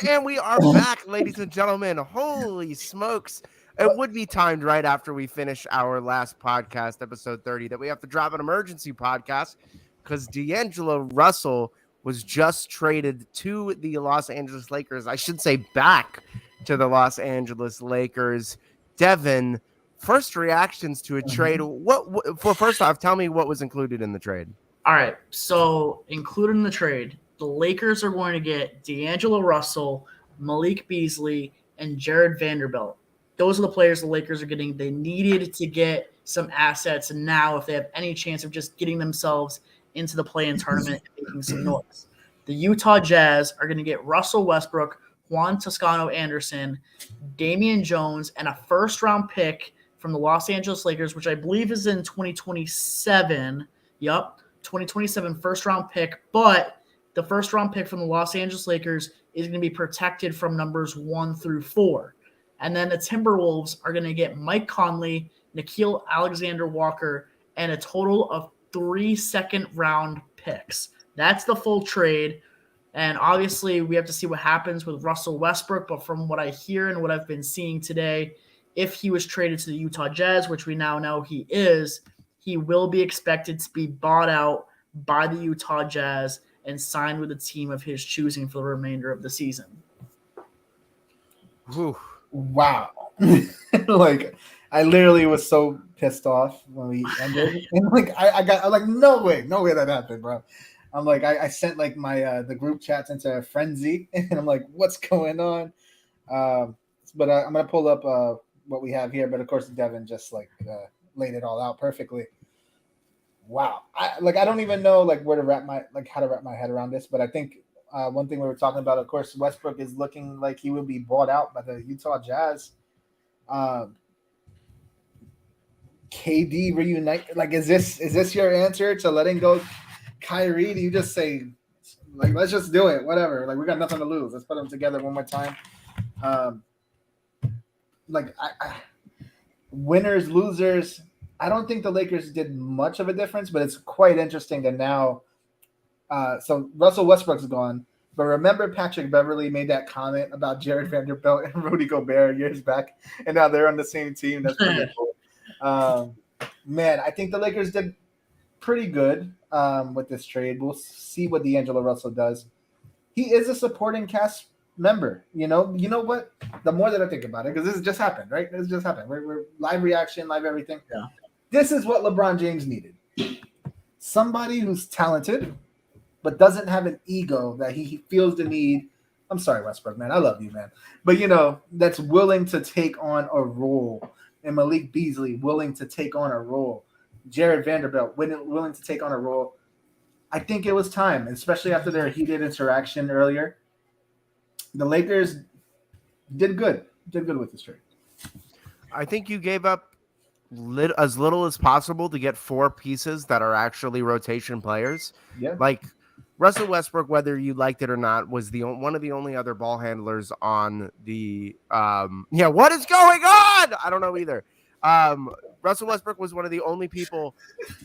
And we are back, ladies and gentlemen. Holy smokes. It would be timed right after we finish our last podcast, episode 30, that we have to drop an emergency podcast because Diangelo Russell was just traded to the Los Angeles Lakers. I should say back to the Los Angeles Lakers. Devin, first reactions to a trade. First off, tell me what was included in the trade. All right, so included in the trade, the Lakers are going to get Diangelo Russell, Malik Beasley, and Jared Vanderbilt. Those are the players the Lakers are getting. They needed to get some assets, and now if they have any chance of just getting themselves into the play-in tournament and making some noise. The Utah Jazz are going to get Russell Westbrook, Juan Toscano-Anderson, Damian Jones, and a first-round pick from the Los Angeles Lakers, which I believe is in 2027. Yup. 2027 first-round pick, but the first-round pick from the Los Angeles Lakers is going to be protected from numbers 1 through 4. And then the Timberwolves are going to get Mike Conley, Nickeil Alexander-Walker, and a total of 3 second-round picks. That's the full trade. And obviously, we have to see what happens with Russell Westbrook, but from what I hear and what I've been seeing today, if he was traded to the Utah Jazz, which we now know he is, he will be expected to be bought out by the Utah Jazz and signed with a team of his choosing for the remainder of the season. Whew. Wow. Like, I literally was so pissed off when we ended. And I'm like, no way that happened, bro. I'm like, I sent like my the group chats into a frenzy, and I'm like, what's going on? But I'm gonna pull up what we have here. But of course, Devin just laid it all out perfectly. Wow. I don't even know where to how to wrap my head around this, but I think one thing we were talking about, of course, Westbrook is looking like he will be bought out by the Utah Jazz. KD reunite, is this your answer to letting go Kyrie? Do you just say let's just do it, whatever, we got nothing to lose, let's put them together one more time? Winners, losers, I don't think the Lakers did much of a difference, but it's quite interesting that now so Russell Westbrook's gone, but remember Patrick Beverley made that comment about Jared Vanderbilt and Rudy Gobert years back, and now they're on the same team. That's pretty cool. Man, I think the Lakers did pretty good with this trade. We'll see what Diangelo Russell does. He is a supporting cast member. You know what? The more that I think about it, because this just happened, right? This just happened. We're live reaction, live everything. Yeah. This is what LeBron James needed. Somebody who's talented, but doesn't have an ego that he feels the need. I'm sorry, Westbrook, man. I love you, man. But, that's willing to take on a role. And Malik Beasley willing to take on a role. Jared Vanderbilt willing to take on a role. I think it was time, especially after their heated interaction earlier. The Lakers did good with this trade. I think you gave up as little as possible to get 4 pieces that are actually rotation players. Yeah. Russell Westbrook, whether you liked it or not, was one of the only other ball handlers on the what is going on? I don't know either. Russell Westbrook was one of the only people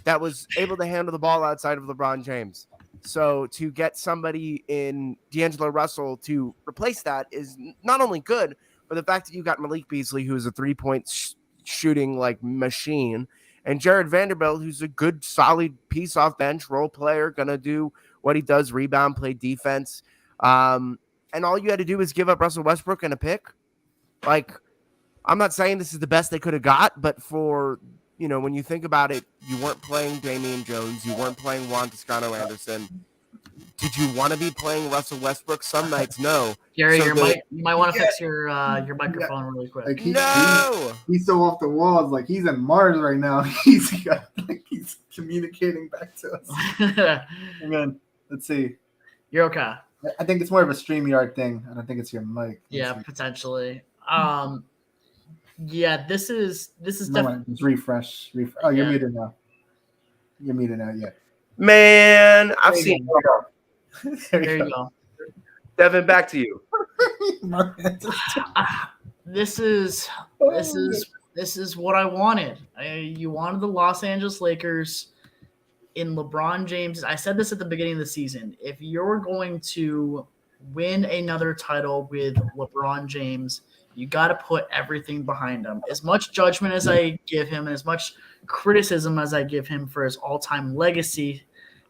that was able to handle the ball outside of LeBron James. So to get somebody in Diangelo Russell to replace that is not only good, but the fact that you got Malik Beasley, who is a 3-point shooting machine, and Jared Vanderbilt, who's a good, solid piece off bench role player, gonna do what he does, rebound, play defense. And all you had to do is give up Russell Westbrook and a pick. I'm not saying this is the best they could have got, but for, when you think about it, you weren't playing Damian Jones. You weren't playing Juan Toscano-Anderson. Did you want to be playing Russell Westbrook? Some nights, no. Gary, you might want to fix your microphone really quick. He's so off the walls. He's in Mars right now. He's communicating back to us. Again, let's see. You're okay. I think it's more of a StreamYard thing. I don't think it's your mic. Yeah, potentially. Yeah, this is definitely. Just refresh. Oh, you're muted now. Yeah. Man, I've seen. There you go. Devin, back to you. This is what I wanted. You wanted the Los Angeles Lakers in LeBron James. I said this at the beginning of the season. If you're going to win another title with LeBron James, you got to put everything behind him. As much judgment as I give him, and as much criticism as I give him for his all-time legacy,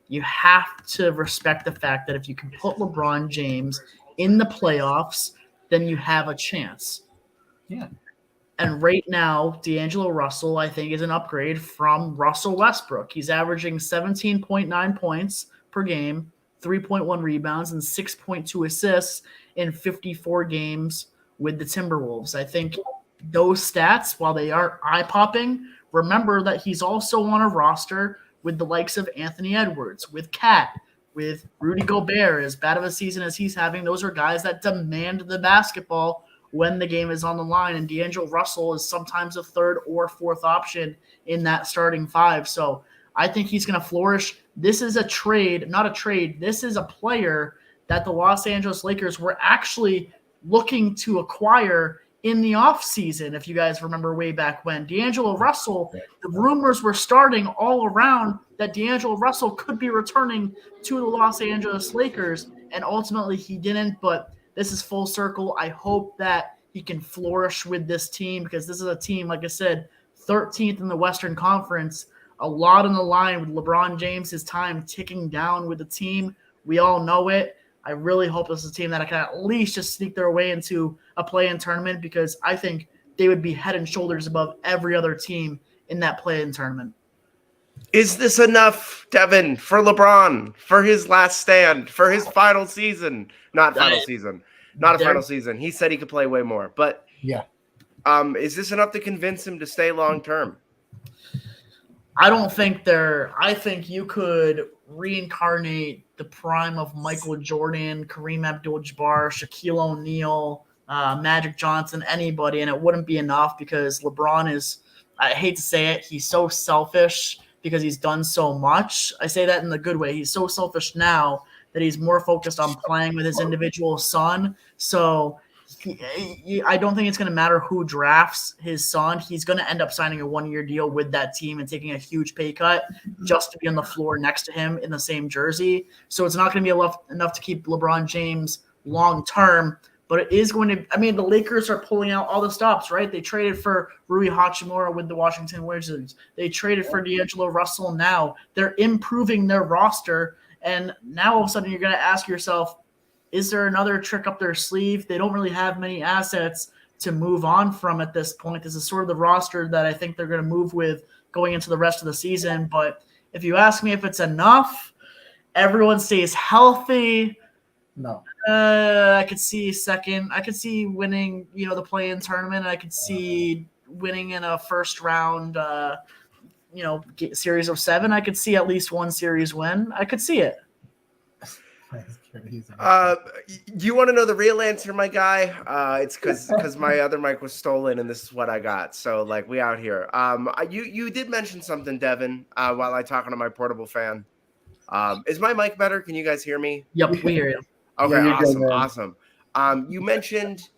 you have to respect the fact that if you can put LeBron James in the playoffs, then you have a chance. Yeah. And right now, Diangelo Russell, I think, is an upgrade from Russell Westbrook. He's averaging 17.9 points per game, 3.1 rebounds, and 6.2 assists in 54 games with the Timberwolves. I think those stats, while they are eye-popping, remember that he's also on a roster with the likes of Anthony Edwards, with Cat, with Rudy Gobert. As bad of a season as he's having, those are guys that demand the basketball when the game is on the line, and D'Angelo Russell is sometimes a third or fourth option in that starting five. So I think he's going to flourish. This is a trade, not a trade. This is a player that the Los Angeles Lakers were actually looking to acquire in the offseason, if you guys remember way back when. D'Angelo Russell, the rumors were starting all around that D'Angelo Russell could be returning to the Los Angeles Lakers, and ultimately he didn't, but this is full circle. I hope that he can flourish with this team, because this is a team, like I said, 13th in the Western Conference. A lot on the line with LeBron James, his time ticking down with the team. We all know it. I really hope this is a team that I can at least just sneak their way into a play-in tournament, because I think they would be head and shoulders above every other team in that play-in tournament. Is this enough, Devin, for LeBron, for his last stand, for his final season? Not final season. Not a final season. He said he could play way more. But yeah, is this enough to convince him to stay long term? I don't think they're – I think you could reincarnate the prime of Michael Jordan, Kareem Abdul-Jabbar, Shaquille O'Neal, Magic Johnson, anybody, and it wouldn't be enough, because LeBron is – I hate to say it, he's so selfish because he's done so much. I say that in the good way. He's so selfish now that he's more focused on playing with his individual son. So I don't think it's going to matter who drafts his son. He's going to end up signing a one-year deal with that team and taking a huge pay cut just to be on the floor next to him in the same jersey. So it's not going to be enough to keep LeBron James long-term, but it is going to – I mean, the Lakers are pulling out all the stops, right? They traded for Rui Hachimura with the Washington Wizards. They traded for D'Angelo Russell now. They're improving their roster, and now all of a sudden you're going to ask yourself, is there another trick up their sleeve? They don't really have many assets to move on from at this point. This is sort of the roster that I think they're going to move with going into the rest of the season. But if you ask me if it's enough, everyone stays healthy. No. I could see second. I could see winning, the play-in tournament. I could see winning in a first round, series of 7. I could see at least one series win. I could see it. You want to know the real answer, my guy? It's because my other mic was stolen, and this is what I got. So, we out here. You did mention something, Devin, while I talking to my portable fan. Is my mic better? Can you guys hear me? Yep, we hear you. Okay, Yeah, awesome. You mentioned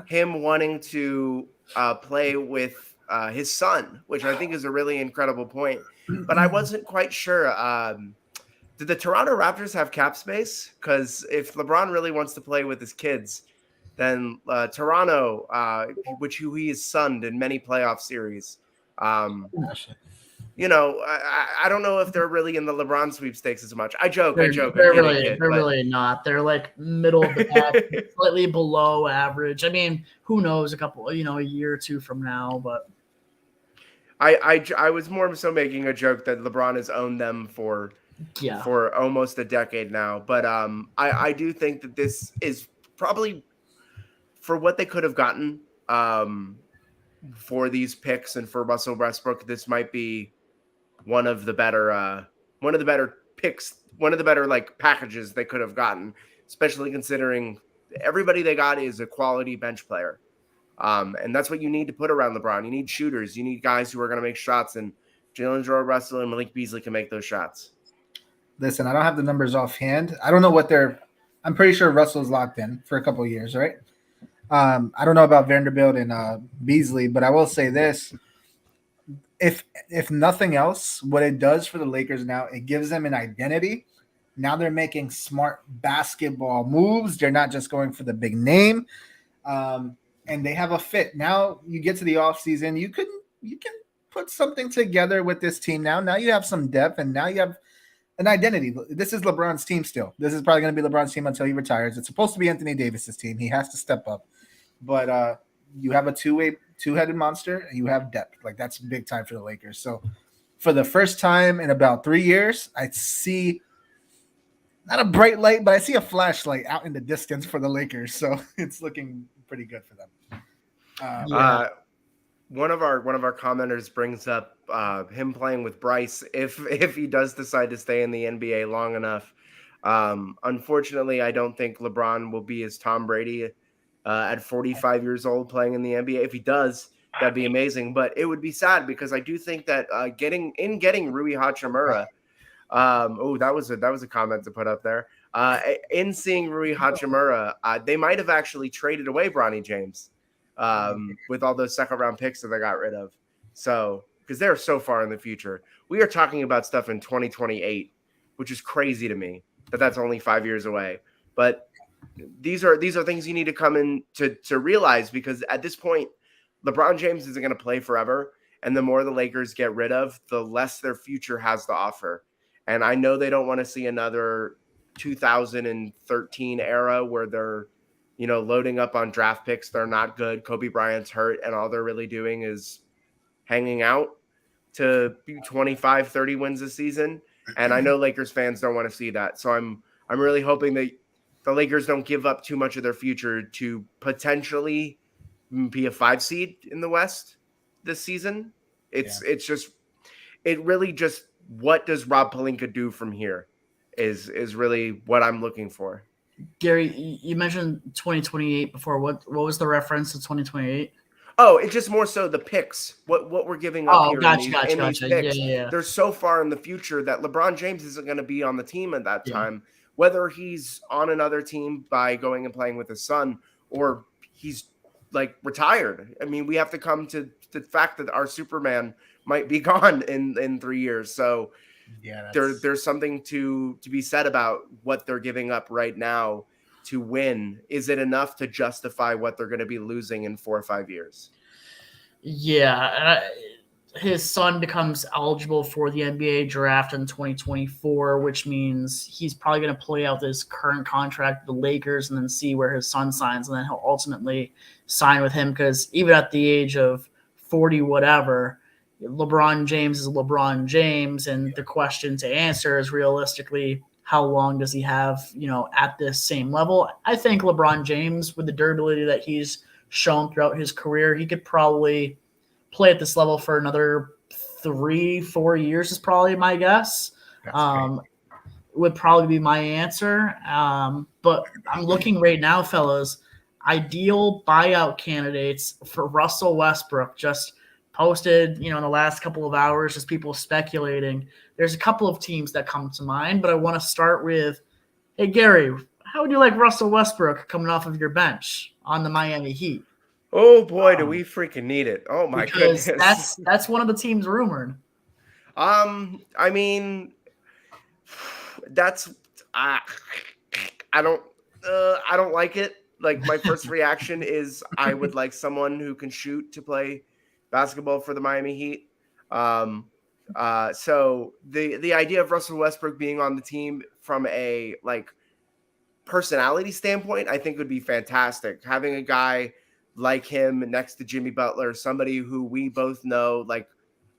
him wanting to play with his son, which I think is a really incredible point. But I wasn't quite sure. Did the Toronto Raptors have cap space? Because if LeBron really wants to play with his kids, then Toronto, which he has sunned in many playoff series, I don't know if they're really in the LeBron sweepstakes as much. I joke. They're really not. They're middle of the pack, slightly below average. I mean, who knows? A year or two from now, but I was more so making a joke that LeBron has owned them for almost a decade now. But I do think that this is probably for what they could have gotten for these picks and for Russell Westbrook. This might be one of the better picks, one of the better packages they could have gotten, especially considering everybody they got is a quality bench player. And that's what you need to put around LeBron. You need shooters. You need guys who are going to make shots, and Diangelo Russell and Malik Beasley can make those shots. Listen, I don't have the numbers offhand. I don't know what I'm pretty sure Russell's locked in for a couple of years, right? I don't know about Vanderbilt and Beasley, but I will say this. If nothing else, what it does for the Lakers now, it gives them an identity Now they're making smart basketball moves. They're not just going for the big name. And they have a fit. Now you get to the offseason, you can put something together with this team now. Now you have some depth, and now you have an identity. This is LeBron's team still. This is probably going to be LeBron's team until he retires. It's supposed to be Anthony Davis's team. He has to step up. But you have a two-headed monster, and you have depth. Like, that's big time for the Lakers. So for the first time in about 3 years, I see not a bright light, but I see a flashlight out in the distance for the Lakers. So it's looking pretty good for them. One of our commenters brings up him playing with Bryce if he does decide to stay in the NBA long enough. Unfortunately, I don't think LeBron will be as Tom Brady at 45 years old playing in the NBA. If he does, that'd be amazing. But it would be sad because I do think that getting Rui Hachimura. That was a comment to put up there. In seeing Rui Hachimura, they might have actually traded away Bronny James. With all those second round picks that they got rid of. So, because they're so far in the future, we are talking about stuff in 2028, which is crazy to me that's only 5 years away. But these are things you need to come in to realize, because at this point, LeBron James isn't going to play forever. And the more the Lakers get rid of, the less their future has to offer. And I know they don't want to see another 2013 era where they're, loading up on draft picks. They're not good. Kobe Bryant's hurt, and all they're really doing is hanging out to be 25, 30 wins a season. And I know Lakers fans don't want to see that. So I'm really hoping that the Lakers don't give up too much of their future to potentially be a 5 seed in the West this season. It's really just what does Rob Pelinka do from here is really what I'm looking for. Gary, you mentioned 2028 before. What was the reference to 2028? Oh, it's just more so the picks. What we're giving up here in these picks. Yeah. They're so far in the future that LeBron James isn't going to be on the team at that time. Whether he's on another team by going and playing with his son, or he's like retired. I mean, we have to come to the fact that our Superman might be gone in 3 years. So there's something to be said about what they're giving up right now to win. Is it enough to justify what they're going to be losing in 4 or 5 years? Yeah. His son becomes eligible for the NBA draft in 2024, which means he's probably going to play out this current contract with the Lakers and then see where his son signs. And then he'll ultimately sign with him, because even at the age of 40, whatever, LeBron James is LeBron James, and the question to answer is realistically, how long does he have, at this same level? I think LeBron James, with the durability that he's shown throughout his career, he could probably play at this level for another 3-4 years is probably my guess. Would probably be my answer. But I'm looking right now, fellas, ideal buyout candidates for Russell Westbrook. Just posted, in the last couple of hours, just people speculating. There's a couple of teams that come to mind, but I want to start with, hey, Gary, how would you like Russell Westbrook coming off of your bench on the Miami Heat? Oh, boy, do we freaking need it. Oh, my goodness. That's one of the teams rumored. I mean, that's I don't like it. Like, my first reaction is I would like someone who can shoot to play basketball for the Miami Heat. So the idea of Russell Westbrook being on the team from a personality standpoint, I think would be fantastic. Having a guy like him next to Jimmy Butler, somebody who we both know,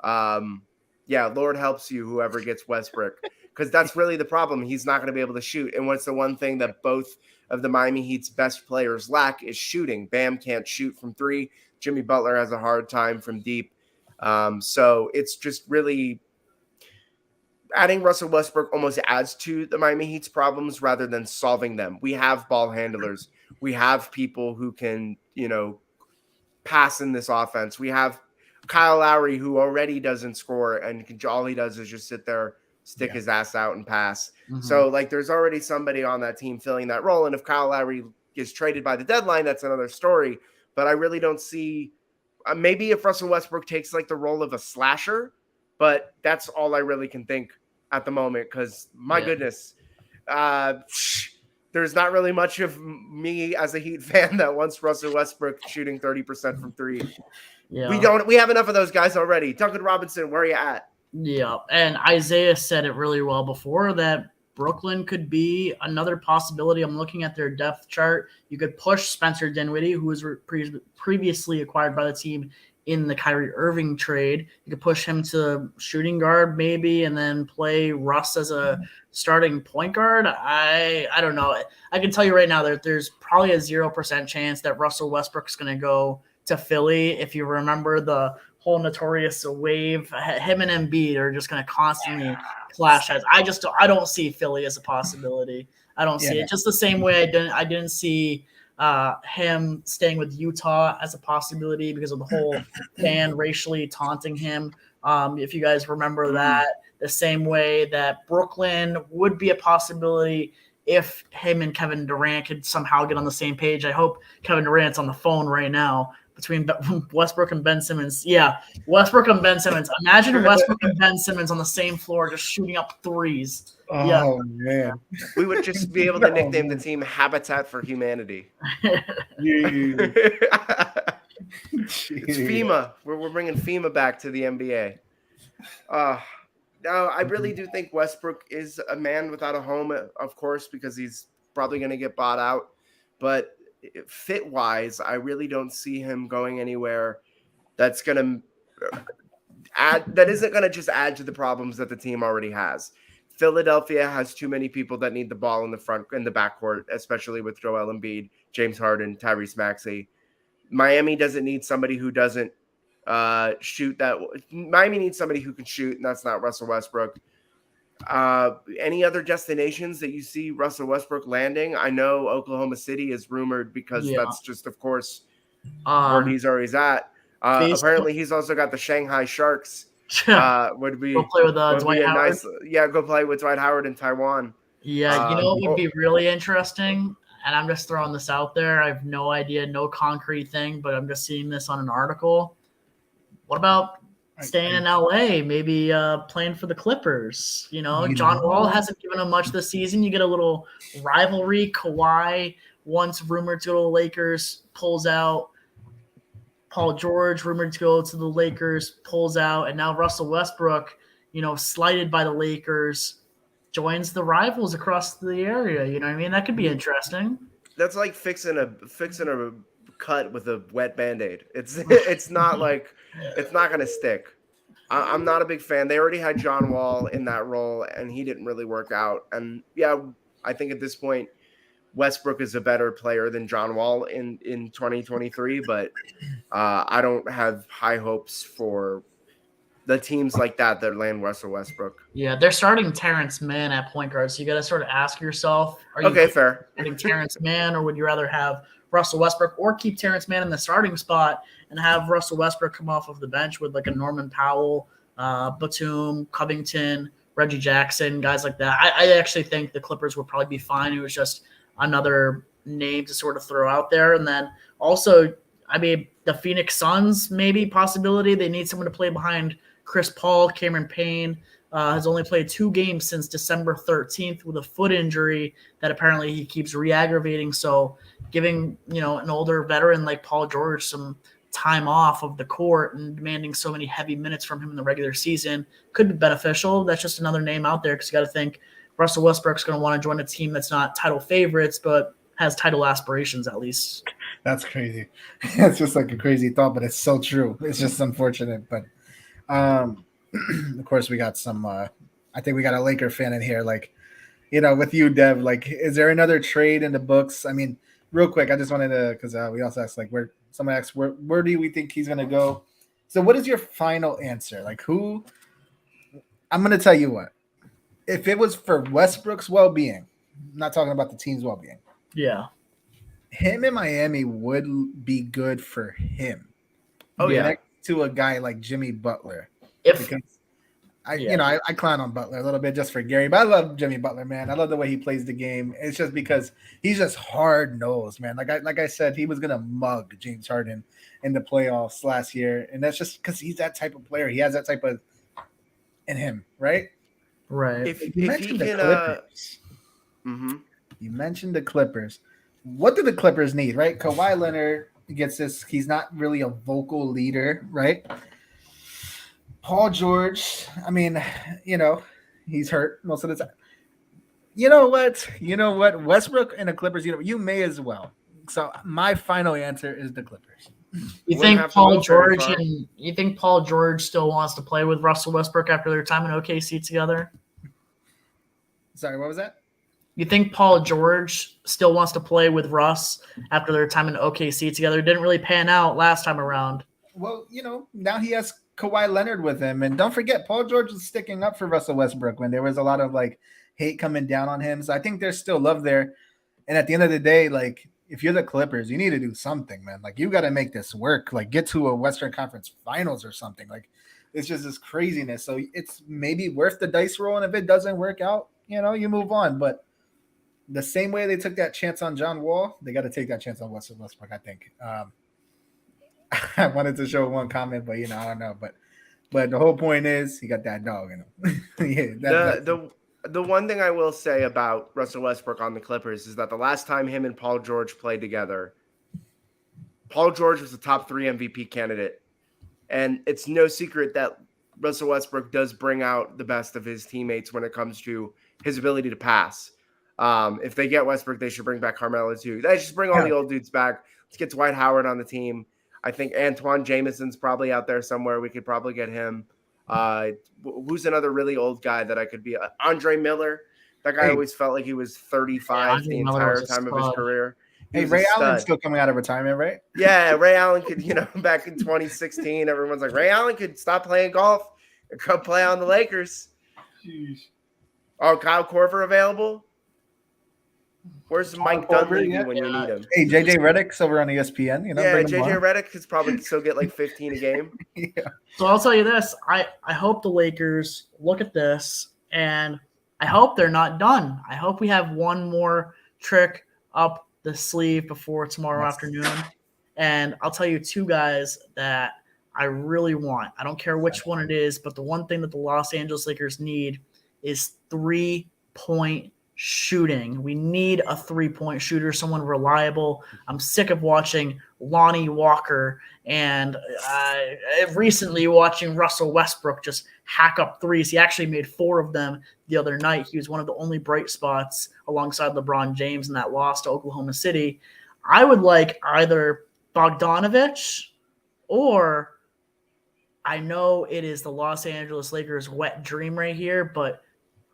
Lord helps you, whoever gets Westbrook, because that's really the problem. He's not going to be able to shoot. And what's the one thing that both of the Miami Heat's best players lack is shooting. Bam can't shoot from 3. Jimmy Butler has a hard time from deep. So it's just really adding Russell Westbrook almost adds to the Miami Heat's problems rather than solving them. We have ball handlers. We have people who can, pass in this offense. We have Kyle Lowry, who already doesn't score, and all he does is just sit there, stick his ass out and pass. Mm-hmm. So there's already somebody on that team filling that role. And if Kyle Lowry gets traded by the deadline, that's another story. But I really don't see maybe if Russell Westbrook takes the role of a slasher, but that's all I really can think at the moment. Because my goodness, there's not really much of me as a Heat fan that wants Russell Westbrook shooting 30% from three. Yeah. We have enough of those guys already. Duncan Robinson, where are you at? Yeah, and Isaiah said it really well before that Brooklyn could be another possibility. I'm looking at their depth chart. You could push Spencer Dinwiddie, who was previously acquired by the team in the Kyrie Irving trade. You could push him to shooting guard maybe, and then play Russ as a starting point guard. I don't know. I can tell you right now that there's probably a 0% chance that Russell Westbrook's going to go to Philly. If you remember the whole notorious wave, him and Embiid are just going to constantly clash heads. I don't see Philly as a possibility. I don't see it. Just the same way I didn't see him staying with Utah as a possibility because of the whole fan racially taunting him. If you guys remember that, the same way that Brooklyn would be a possibility if him and Kevin Durant could somehow get on the same page. I hope Kevin Durant's on the phone right now. Between Westbrook and Ben Simmons. Yeah, Westbrook and Ben Simmons. Imagine Westbrook and Ben Simmons on the same floor just shooting up threes. Oh, man. We would just be able to nickname the team Habitat for Humanity. Yeah. It's FEMA. We're bringing FEMA back to the NBA. No, I really do think Westbrook is a man without a home, of course, because he's probably going to get bought out. But fit-wise, I really don't see him going anywhere that's going to that isn't going to just add to the problems that the team already has. Philadelphia has too many people that need the ball in the backcourt, especially with Joel Embiid, James Harden, Tyrese Maxey. Miami doesn't need somebody who doesn't shoot that. Miami needs somebody who can shoot, and that's not Russell Westbrook. Any other destinations that you see Russell Westbrook landing? I know Oklahoma City is rumored because that's just, of course, where he's always at. Apparently, he's also got the Shanghai Sharks. Would be go play with Dwight Howard. Go play with Dwight Howard in Taiwan. Yeah, you know what would be really interesting? And I'm just throwing this out there. I have no idea, no concrete thing, but I'm just seeing this on an article. What about staying in LA, maybe playing for the Clippers? You know, John Wall hasn't given him much this season. You get a little rivalry. Kawhi, once rumored to go to the Lakers, pulls out. Paul George, rumored to go to the Lakers, pulls out. And now Russell Westbrook, slighted by the Lakers, joins the rivals across the area. You know what I mean? That could be interesting. That's like fixing a cut with a wet Band-Aid. It's not like it's not going to stick. I'm not a big fan. They already had John Wall in that role, and he didn't really work out. And I think at this point, Westbrook is a better player than John Wall in 2023. But I don't have high hopes for the teams like that land Russell Westbrook. Yeah, they're starting Terrence Mann at point guard, so you got to sort of ask yourself: are you fair getting Terrence Mann, or would you rather have Russell Westbrook, or keep Terrence Mann in the starting spot and have Russell Westbrook come off of the bench with like a Norman Powell, Batum, Covington, Reggie Jackson, guys like that? I actually think the Clippers would probably be fine. It was just another name to sort of throw out there. And then also, the Phoenix Suns, maybe possibility. They need someone to play behind Chris Paul. Cameron Payne has only played 2 games since December 13th with a foot injury that apparently he keeps re-aggravating. So giving, an older veteran like Paul George some time off of the court and demanding so many heavy minutes from him in the regular season could be beneficial. That's just another name out there, because you got to think Russell Westbrook's going to want to join a team that's not title favorites, but has title aspirations at least. That's crazy. It's just like a crazy thought, but it's so true. It's just unfortunate. But of course, we got some I think we got a Laker fan in here. Like, with you, Dev, like, is there another trade in the books? I mean, real quick, I just wanted to, because we also asked, like, someone asked, where do we think he's going to go? So what is your final answer? Like, who? I'm going to tell you what. If it was for Westbrook's well-being, I'm not talking about the team's well-being. Yeah. Him in Miami would be good for him. Next to a guy like Jimmy Butler. I clown on Butler a little bit just for Gary, but I love Jimmy Butler, man. I love the way he plays the game. It's just because he's just hard-nosed, man. Like I said, he was gonna mug James Harden in the playoffs last year, and that's just because he's that type of player. He has that type of in him, right? Right. If he can, Mm-hmm. You mentioned the Clippers. What do the Clippers need, right? Kawhi Leonard gets this. He's not really a vocal leader, right? Paul George, I mean, he's hurt most of the time. You know what? Westbrook and the Clippers, you may as well. So my final answer is the Clippers. You Wouldn't think have to Paul look very George far. and you think Paul George still wants to play with Russell Westbrook after their time in OKC together? Sorry, what was that? You think Paul George still wants to play with Russ after their time in OKC together? Didn't really pan out last time around. Well, now he has Kawhi Leonard with him. And don't forget, Paul George was sticking up for Russell Westbrook when there was a lot of hate coming down on him. So I think there's still love there. And at the end of the day, if you're the Clippers, you need to do something, man. You got to make this work. Get to a Western Conference Finals or something. It's just this craziness. So it's maybe worth the dice roll. And if it doesn't work out, you move on. But the same way they took that chance on John Wall, they got to take that chance on Westbrook, I think. I wanted to show one comment, but I don't know. But the whole point is he got that dog in him. The one thing I will say about Russell Westbrook on the Clippers is that the last time him and Paul George played together, Paul George was the top 3 MVP candidate. And it's no secret that Russell Westbrook does bring out the best of his teammates when it comes to his ability to pass. If they get Westbrook, they should bring back Carmelo too. They should bring all the old dudes back. Let's get Dwight Howard on the team. I think Antoine Jameson's probably out there somewhere. We could probably get him. Who's another really old guy that I could be? Andre Miller. That guy always felt like he was 35 the entire time of his career. Hey, Ray Allen's still coming out of retirement, right? Yeah, Ray Allen could, back in 2016, everyone's like, Ray Allen could stop playing golf and come play on the Lakers. Jeez. Oh, Kyle Korver available? Where's Mike Dunleavy when you need him? Hey, JJ Redick's over on ESPN. Yeah, JJ Redick could probably still get 15 a game. Yeah. So I'll tell you this: I hope the Lakers look at this, and I hope they're not done. I hope we have one more trick up the sleeve before tomorrow afternoon. And I'll tell you 2 guys that I really want. I don't care which one it is, but the one thing that the Los Angeles Lakers need is 3-point shooting. We need a 3-point shooter, someone reliable. I'm sick of watching Lonnie Walker and recently watching Russell Westbrook just hack up threes. He actually made 4 of them the other night. He was one of the only bright spots alongside LeBron James in that loss to Oklahoma City. I would like either Bogdanovich or I know it is the Los Angeles Lakers' wet dream right here, but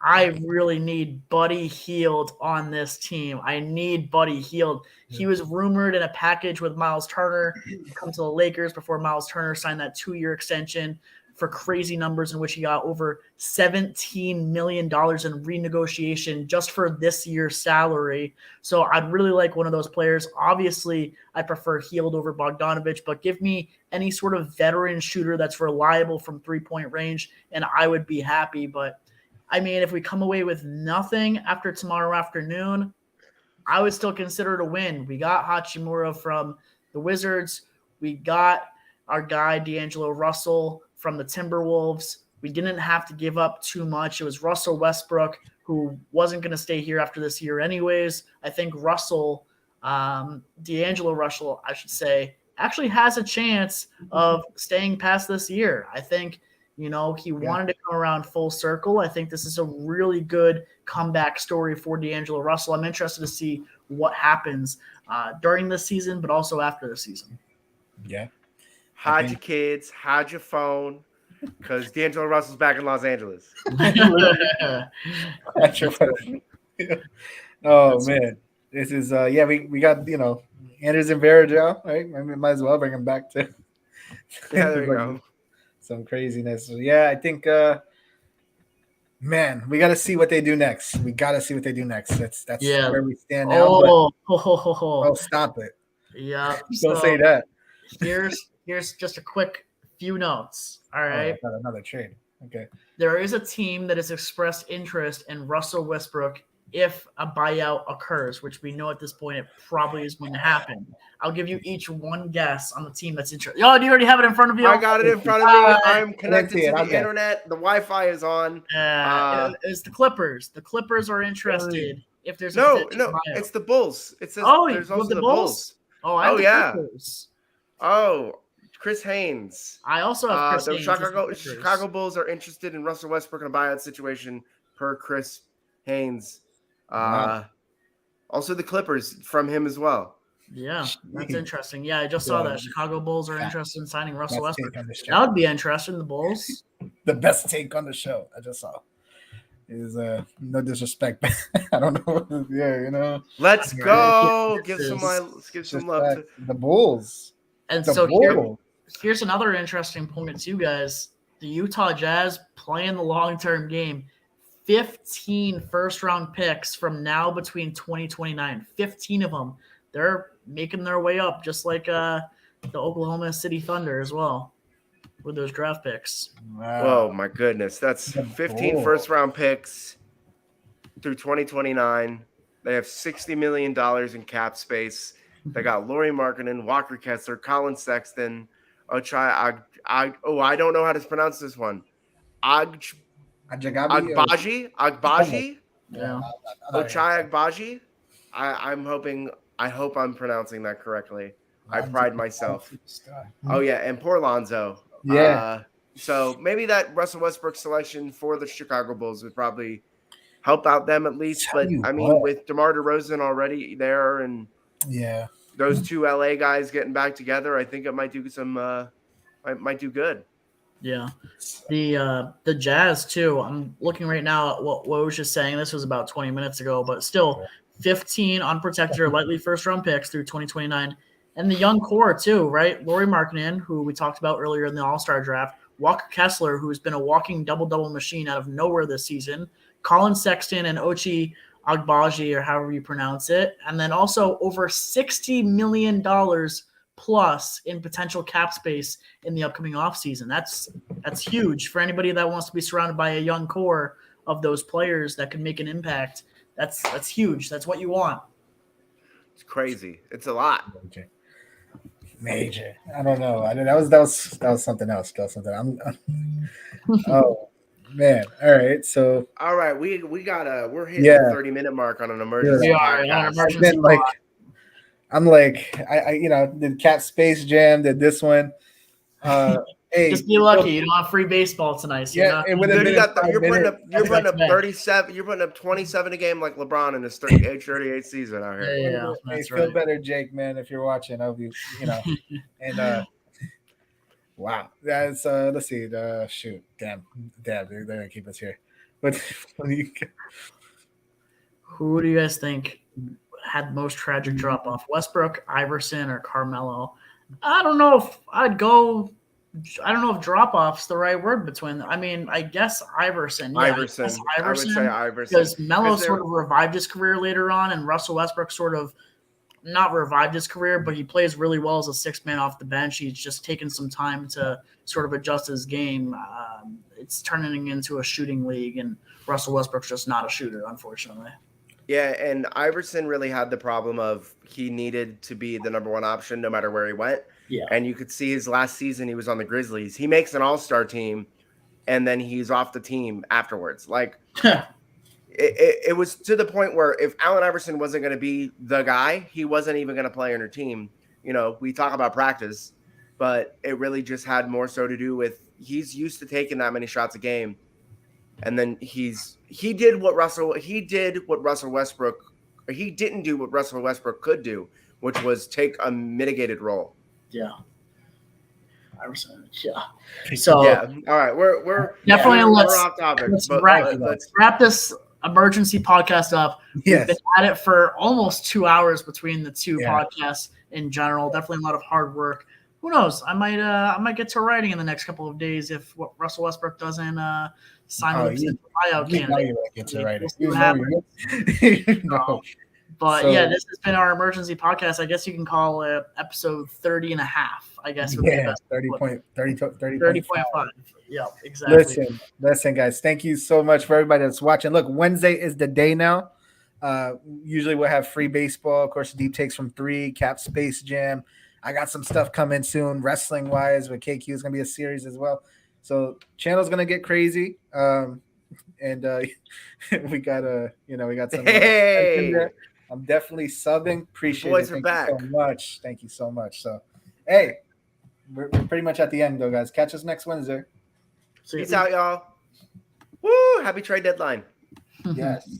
I really need Buddy Hield on this team. I need Buddy Hield. He was rumored in a package with Miles Turner to come to the Lakers before Miles Turner signed that 2-year extension for crazy numbers in which he got over $17 million in renegotiation just for this year's salary. So I'd really like one of those players. Obviously, I prefer Hield over Bogdanovich, but give me any sort of veteran shooter that's reliable from 3-point range, and I would be happy. But I mean, if we come away with nothing after tomorrow afternoon, I would still consider it a win. We got Hachimura from the Wizards. We got our guy, D'Angelo Russell, from the Timberwolves. We didn't have to give up too much. It was Russell Westbrook, who wasn't going to stay here after this year anyways. I think D'Angelo Russell, I should say, actually has a chance of staying past this year. I think he wanted to come around full circle. I think this is a really good comeback story for D'Angelo Russell. I'm interested to see what happens during this season, but also after the season. Yeah. Hide your kids, hide your phone, because D'Angelo Russell's back in Los Angeles. That's your phone. Oh, man. This is, we got, Anderson Varejao, right? I mean, might as well bring him back to. Yeah, there you go. Some craziness. So, yeah, I think, man, we got to see what they do next. That's where we stand now. Stop it. Yeah. Don't say that. Here's just a quick few notes. All right. Oh, another trade. Okay. There is a team that has expressed interest in Russell Westbrook if a buyout occurs, which we know at this point it probably is going to happen. I'll give you each one guess on the team that's interested. Oh, do you already have it in front of you? I got it in front of me. I'm connected to the internet. The Wi-Fi is on. It's the Clippers. The Clippers are interested if there's a No, potential buyout. it's the Bulls. It says Oh, there's with also the the Bulls? Bulls. Oh, I have Oh, the yeah. Clippers. Oh, Chris Haynes. I also have Chris The Haynes. with the Clippers. Chicago Bulls are interested in Russell Westbrook in a buyout situation per Chris Haynes. Wow. Also, the Clippers from him as well. Yeah, that's interesting. Yeah, I just saw Yeah. that. Chicago Bulls are Yeah. interested in signing Russell Best Westbrook. take on the show. That would be interesting. The Bulls. The best take on the show I just saw is no disrespect. I don't know. Yeah, you know. Let's Right. go. This Give some is let's give Just some love to the Bulls. And The so Bulls. here's another interesting point to you guys. The Utah Jazz playing the long-term game. 15 first-round picks from now between 2029. 15 of them. They're making their way up, just like the Oklahoma City Thunder as well, with those draft picks. Oh my goodness. That's The 15 Bulls. first round picks through 2029. They have $60 million in cap space. They got Lauri Markkanen, Walker Kessler, Colin Sexton, I don't know how to pronounce this one. Agbaji? Yeah. Ochai Agbaji? I hope I'm pronouncing that correctly. I pride myself. Oh yeah, and poor Lonzo. Yeah. So maybe that Russell Westbrook selection for the Chicago Bulls would probably help out them at least. But I mean, with DeMar DeRozan already there and yeah, those two LA guys getting back together, I think it might do might do good. Yeah. The Jazz too. I'm looking right now at what was just saying. This was about 20 minutes ago, but still 15 unprotected or lightly first round picks through 2029. And the young core too, right? Lauri Markkanen, who we talked about earlier in the All-Star draft, Walker Kessler, who's been a walking double-double machine out of nowhere this season, Colin Sexton and Ochai Agbaji, or however you pronounce it, and then also over $60 million plus in potential cap space in the upcoming offseason. That's huge for anybody that wants to be surrounded by a young core of those players that can make an impact. That's huge. That's what you want. It's crazy. It's a lot. Major. I don't know. That was something else. That was something. Oh man. All right. So. All right. We're hitting the 30-minute mark on an emergency podcast. I'm like, I did Cat Space Jam, did this one. Hey, just be lucky you don't have free baseball tonight. So yeah, you're putting up 37. You're putting up 27 a game like LeBron in his 38th season out here. Yeah, hey, feel better, Jake, man. If you're watching, I'll be, and wow, that's let's see, shoot, damn, they're gonna keep us here. But who do you guys think had the most tragic drop off? Westbrook, Iverson, or Carmelo? I don't know if I'd go. I don't know if drop off's the right word between them. I mean, I guess Iverson. Yeah, Iverson. I would say Iverson. Because Melo sort of revived his career later on, and Russell Westbrook sort of not revived his career, but he plays really well as a sixth man off the bench. He's just taken some time to sort of adjust his game. It's turning into a shooting league, and Russell Westbrook's just not a shooter, unfortunately. Yeah, and Iverson really had the problem of he needed to be the number one option no matter where he went. Yeah. And you could see his last season, he was on the Grizzlies. He makes an all-star team, and then he's off the team afterwards. Like, it was to the point where if Allen Iverson wasn't going to be the guy, he wasn't even going to play on your team. We talk about practice, but it really just had more so to do with he's used to taking that many shots a game. And then he didn't do what Russell Westbrook could do, which was take a mitigated role. Yeah. Iverson. Yeah. So yeah. All right. We're definitely we're off topic. Let's wrap this emergency podcast up. Yes. We've been at it for almost 2 hours between the two podcasts in general. Definitely a lot of hard work. Who knows? I might get to writing in the next couple of days if Russell Westbrook doesn't sign with the buyout candidate. Get to writing. But yeah, this has been our emergency podcast. I guess you can call it episode 30 and a half, I guess. Yeah, 30.5. Yeah, exactly. Listen, guys, thank you so much for everybody that's watching. Look, Wednesday is the day now. Usually we'll have free baseball. Of course, deep takes from 3, Cap Space Jam. I got some stuff coming soon, wrestling-wise, with KQ is going to be a series as well. So channel's going to get crazy. and we got some. Hey, I'm definitely subbing. Appreciate boys it. are Thank you so back. much. Thank you so much. So, hey, we're pretty much at the end, though, guys. Catch us next Wednesday. So Peace out, y'all. Woo! Happy trade deadline. Yes.